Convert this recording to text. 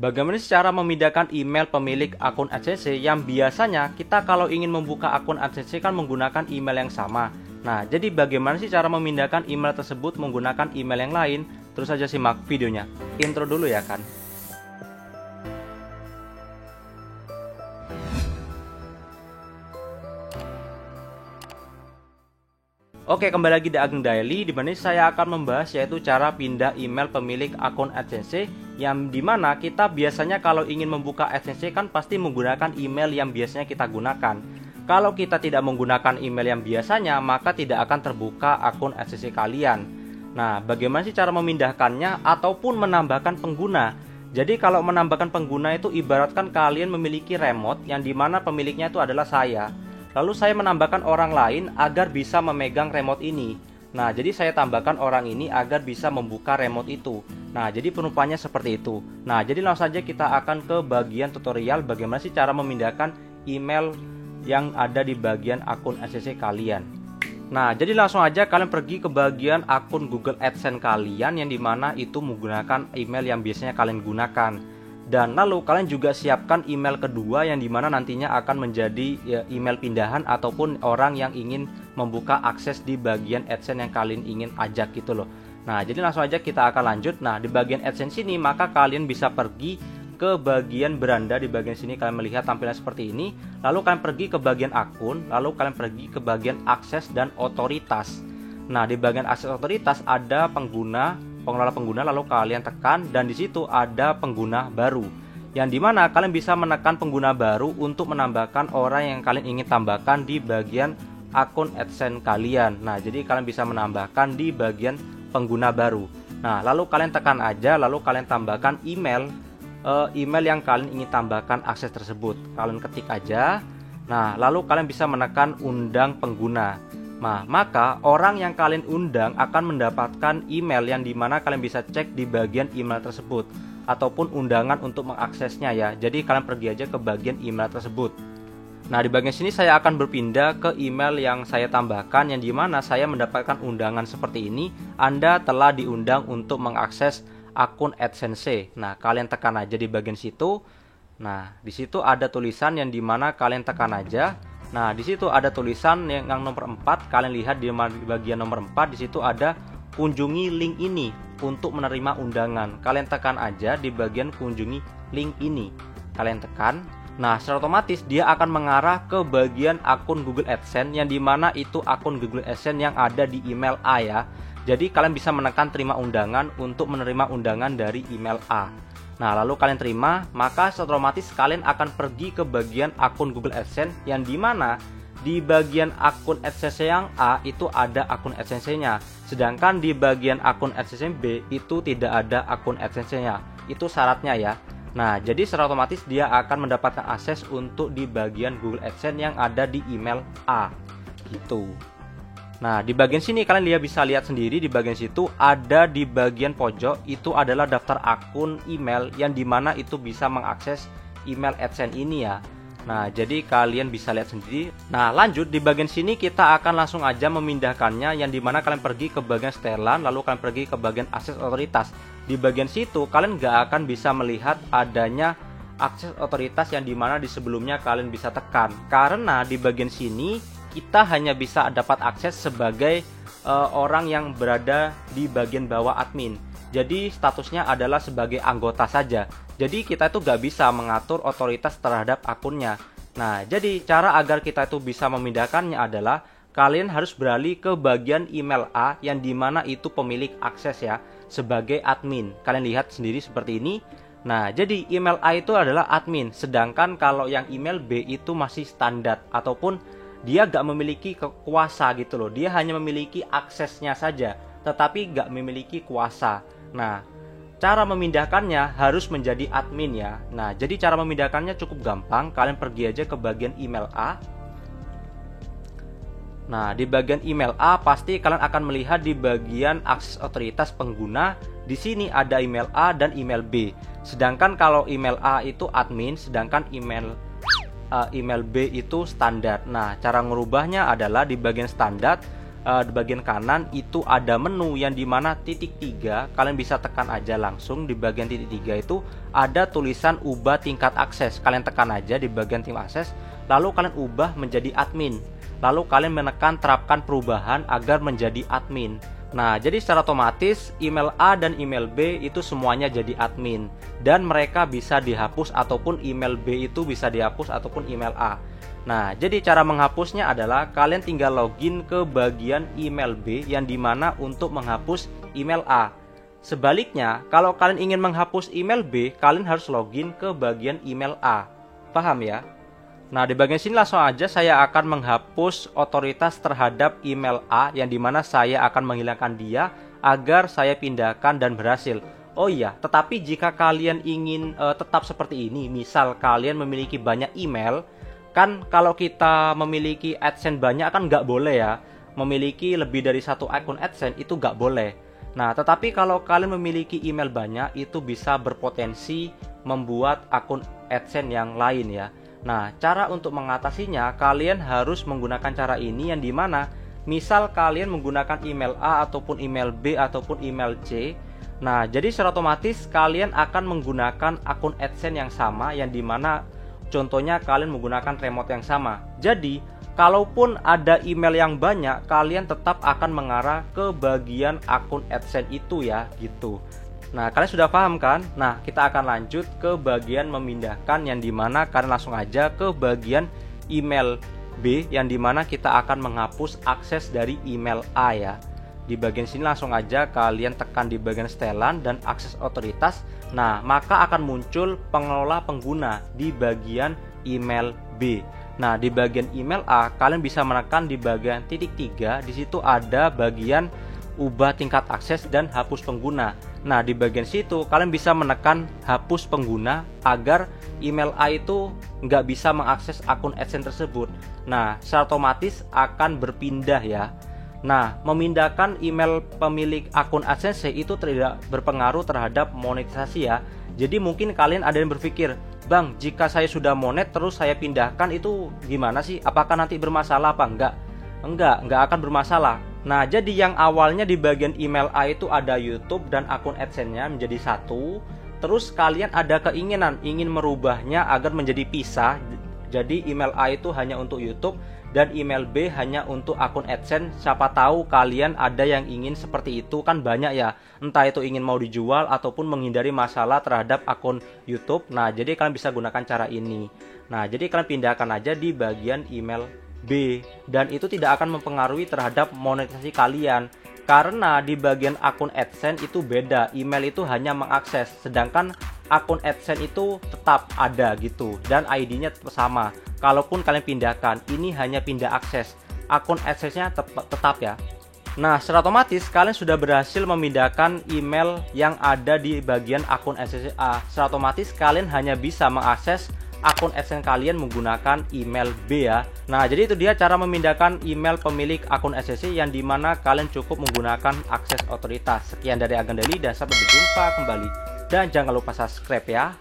Bagaimana cara memindahkan email pemilik akun AdSense yang biasanya kita kalau ingin membuka akun AdSense kan menggunakan email yang sama. Nah, jadi bagaimana sih cara memindahkan email tersebut menggunakan email yang lain? Terus saja simak videonya. Intro dulu ya kan. Oke, kembali lagi di Ageng Daily, di mana saya akan membahas yaitu cara pindah email pemilik akun AdSense yang dimana kita biasanya kalau ingin membuka AdSense kan pasti menggunakan email yang biasanya kita gunakan. Kalau kita tidak menggunakan email yang biasanya, maka tidak akan terbuka akun AdSense kalian. Nah, bagaimana sih cara memindahkannya ataupun menambahkan pengguna? Jadi kalau menambahkan pengguna itu ibaratkan kalian memiliki remote yang dimana pemiliknya itu adalah saya. Lalu saya menambahkan orang lain agar bisa memegang remote ini. Nah, jadi saya tambahkan orang ini agar bisa membuka remote itu. Nah, jadi penumpangnya seperti itu. Nah, jadi langsung saja kita akan ke bagian tutorial bagaimana sih cara memindahkan email yang ada di bagian akun AdSense kalian. Nah, jadi langsung aja kalian pergi ke bagian akun Google AdSense kalian yang dimana itu menggunakan email yang biasanya kalian gunakan. Dan lalu kalian juga siapkan email kedua yang dimana nantinya akan menjadi email pindahan ataupun orang yang ingin membuka akses di bagian AdSense yang kalian ingin ajak gitu loh. Nah, jadi langsung aja kita akan lanjut. Nah, di bagian AdSense ini maka kalian bisa pergi ke bagian beranda. Di bagian sini kalian melihat tampilan seperti ini. Lalu kalian pergi ke bagian akun, lalu kalian pergi ke bagian akses dan otoritas. Nah, di bagian akses otoritas ada pengelola pengguna, lalu kalian tekan dan di situ ada pengguna baru. Yang dimana kalian bisa menekan pengguna baru untuk menambahkan orang yang kalian ingin tambahkan di bagian akun AdSense kalian. Nah, jadi kalian bisa menambahkan di bagian pengguna baru. Nah, lalu kalian tekan aja, lalu kalian tambahkan email yang kalian ingin tambahkan akses tersebut. Kalian ketik aja. Nah, lalu kalian bisa menekan undang pengguna. Nah, maka orang yang kalian undang akan mendapatkan email yang dimana kalian bisa cek di bagian email tersebut ataupun undangan untuk mengaksesnya ya. Jadi kalian pergi aja ke bagian email tersebut. Nah, di bagian sini saya akan berpindah ke email yang saya tambahkan yang dimana saya mendapatkan undangan seperti ini. Anda telah diundang untuk mengakses akun AdSense. Nah, kalian tekan aja di bagian situ. Nah, di situ ada tulisan yang dimana kalian tekan aja. Nah, di situ ada tulisan yang nomor 4. Kalian lihat di bagian nomor 4 di situ ada kunjungi link ini untuk menerima undangan. Kalian tekan aja di bagian kunjungi link ini. Kalian tekan. Nah, secara otomatis dia akan mengarah ke bagian akun Google AdSense yang dimana itu akun Google AdSense yang ada di email A ya. Jadi kalian bisa menekan terima undangan untuk menerima undangan dari email A. Nah, lalu kalian terima, maka otomatis kalian akan pergi ke bagian akun Google AdSense yang dimana di bagian akun AdSense yang A itu ada akun AdSense-nya. Sedangkan di bagian akun AdSense B itu tidak ada akun AdSense-nya. Itu syaratnya ya. Nah, jadi secara otomatis dia akan mendapatkan akses untuk di bagian Google AdSense yang ada di email A. Gitu. Nah, di bagian sini kalian bisa lihat sendiri di bagian situ ada di bagian pojok itu adalah daftar akun email yang dimana itu bisa mengakses email AdSense ini ya. Nah, jadi kalian bisa lihat sendiri. Nah, lanjut di bagian sini kita akan langsung aja memindahkannya yang dimana kalian pergi ke bagian setelan lalu kalian pergi ke bagian akses otoritas. Di bagian situ kalian nggak akan bisa melihat adanya akses otoritas yang dimana di sebelumnya kalian bisa tekan karena di bagian sini kita hanya bisa dapat akses sebagai orang yang berada di bagian bawah admin. Jadi statusnya adalah sebagai anggota saja. Jadi kita itu gak bisa mengatur otoritas terhadap akunnya. Nah, jadi cara agar kita itu bisa memindahkannya adalah kalian harus beralih ke bagian email A yang dimana itu pemilik akses ya sebagai admin. Kalian lihat sendiri seperti ini. Nah, jadi email A itu adalah admin. Sedangkan kalau yang email B itu masih standar ataupun dia gak memiliki kuasa gitu loh. Dia hanya memiliki aksesnya saja, tetapi gak memiliki kuasa. Nah, cara memindahkannya harus menjadi admin ya. Nah, jadi cara memindahkannya cukup gampang. Kalian pergi aja ke bagian email A. Nah, di bagian email A pasti kalian akan melihat di bagian akses otoritas pengguna. Di sini ada email A dan email B. Sedangkan kalau email A itu admin, sedangkan email B itu standar. Nah, cara merubahnya adalah di bagian standar di bagian kanan itu ada menu yang dimana titik 3, kalian bisa tekan aja langsung. Di bagian titik 3 itu ada tulisan ubah tingkat akses, kalian tekan aja di bagian tingkat akses, lalu kalian ubah menjadi admin, lalu kalian menekan terapkan perubahan agar menjadi admin. Nah, jadi secara otomatis email A dan email B itu semuanya jadi admin, dan mereka bisa dihapus ataupun email B itu bisa dihapus ataupun email A. Nah, jadi cara menghapusnya adalah kalian tinggal login ke bagian email B yang dimana untuk menghapus email A. Sebaliknya, kalau kalian ingin menghapus email B, kalian harus login ke bagian email A. Paham ya? Nah, di bagian sini langsung aja saya akan menghapus otoritas terhadap email A yang dimana saya akan menghilangkan dia agar saya pindahkan dan berhasil. Oh iya, tetapi jika kalian ingin tetap seperti ini, misal kalian memiliki banyak email, kan kalau kita memiliki AdSense banyak kan nggak boleh ya, memiliki lebih dari satu akun AdSense itu nggak boleh. Nah, tetapi kalau kalian memiliki email banyak itu bisa berpotensi membuat akun AdSense yang lain ya. Nah, cara untuk mengatasinya kalian harus menggunakan cara ini yang dimana misal kalian menggunakan email A ataupun email B ataupun email C. Nah, jadi secara otomatis kalian akan menggunakan akun AdSense yang sama yang dimana contohnya kalian menggunakan remote yang sama. Jadi, kalaupun ada email yang banyak, kalian tetap akan mengarah ke bagian akun AdSense itu ya, gitu. Nah, kalian sudah paham kan? Nah, kita akan lanjut ke bagian memindahkan yang dimana kalian langsung aja ke bagian email B yang dimana kita akan menghapus akses dari email A ya. Di bagian sini langsung aja kalian tekan di bagian setelan dan akses otoritas. Nah, maka akan muncul pengelola pengguna di bagian email B. Nah, di bagian email A kalian bisa menekan di bagian titik 3, di situ ada bagian ubah tingkat akses dan hapus pengguna. Nah, di bagian situ kalian bisa menekan hapus pengguna agar email A itu nggak bisa mengakses akun AdSense tersebut. Nah, secara otomatis akan berpindah ya. Nah, memindahkan email pemilik akun AdSense itu tidak berpengaruh terhadap monetisasi ya. Jadi mungkin kalian ada yang berpikir, Bang, jika saya sudah monet terus saya pindahkan itu gimana sih? Apakah nanti bermasalah apa enggak? Enggak akan bermasalah. Nah, jadi yang awalnya di bagian email A itu ada YouTube dan akun AdSense-nya menjadi satu. Terus kalian ada keinginan ingin merubahnya agar menjadi pisah. Jadi email A itu hanya untuk YouTube dan email B hanya untuk akun AdSense. Siapa tahu kalian ada yang ingin seperti itu, kan banyak ya. Entah itu ingin mau dijual ataupun menghindari masalah terhadap akun YouTube. Nah, jadi kalian bisa gunakan cara ini. Nah, jadi kalian pindahkan aja di bagian email B, dan itu tidak akan mempengaruhi terhadap monetisasi kalian karena di bagian akun AdSense itu beda, email itu hanya mengakses, sedangkan akun AdSense itu tetap ada gitu dan ID-nya sama. Kalaupun kalian pindahkan, ini hanya pindah akses, akun AdSense-nya tetap ya. Nah, secara otomatis kalian sudah berhasil memindahkan email yang ada di bagian akun AdSense A. Secara otomatis kalian hanya bisa mengakses akun AdSense kalian menggunakan email B ya. Nah, jadi itu dia cara memindahkan email pemilik akun AdSense yang dimana kalian cukup menggunakan akses otoritas. Sekian dari Ageng Daily dan sampai berjumpa kembali. Dan jangan lupa subscribe ya.